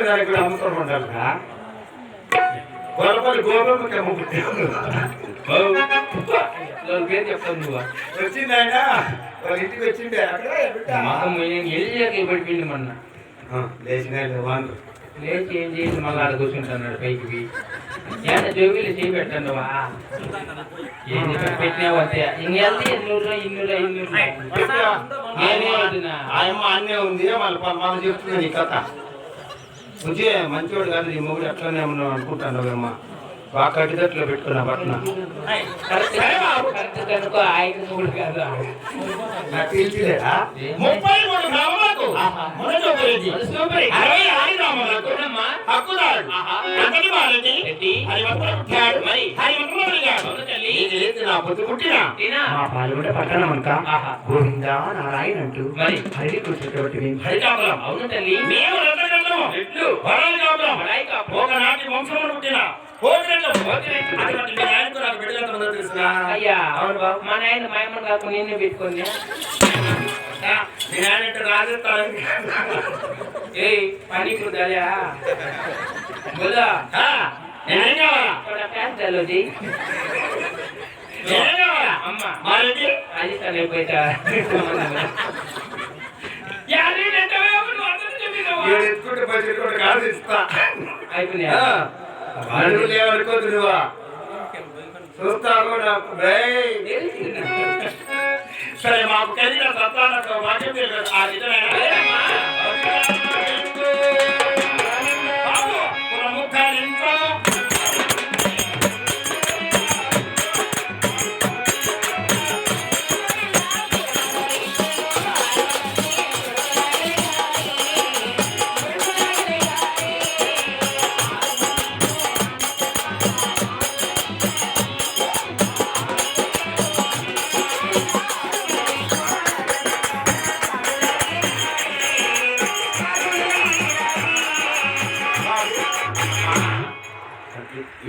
దానికి కూడా అమ్ముతారు ఉండాలిగా గొల్లపల్లి గోపమ్మకి అమ్ముకుంటాను పేరు చెప్తాను నువ్వు వచ్చింది ఆయన వాళ్ళ ఇంటికి వచ్చిండే అక్కడ పడిపోయింది మొన్న లేచిన వాళ్ళు లేచి ఏం చేసి మళ్ళీ ఆడ కూర్చుంటున్నాడు పైకి ఏమైనా జోబీలు చేయి పెట్టండి వా ఏం పెట్టినావు అంతే ఇంకెళ్తే ఇన్నూరు నేనే ఆయమ్మ అన్నే ఉంది మళ్ళీ చెప్తుంది నీ కథ మంచి మంచివాడు కాదు నీ మొగుడు ఎట్లానే ఉన్నావు అనుకుంటాను బాగా కట్టిదట్లో పెట్టుకున్నా పట్ల ఆయన మూడు కాదు నాకు తెలిసిలేదా 33 గ్రామాలకు హక్కుదారు నా పొద్దు పుట్టిన మా పాల్గొండ పట్టణం అంతా గోవిందా నారాయణ అంటూ మరి హరి కూర్చున్నటువంటి హరికాపురం అవును తల్లి మేము ఒకనాటి వంశంలో పుట్టిన అయ్యా అవును బాబు మా నాయన మా అమ్మని కాకుండా నేనే పెట్టుకోండి రాజస్థాన్ ఏ పని కుదరా బోలా ప్యాంట్ చలోజీ అమ్మ రాజస్థాన్ అయిపోయితా అయిపోయినా లేవనుకోదు నువ్వా చూస్తా కూడా సరే మాకు కలిగిన సత్తాలకు వాక్యం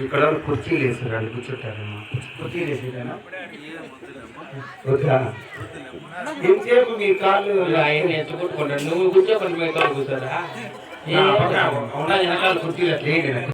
ఇక్కడ కుర్చీలు వేసారు కూర్చుంటారమ్మా కుర్చీలు వేసేదానా ఎంతసేపు మీ కాళ్ళు ఆయన ఎత్తుకుంటుకుంటాడు నువ్వు కూర్చోకుండా మీ కాళ్ళు కూర్చోరా ఉన్నది వెనకాల కుర్చీలు అట్లా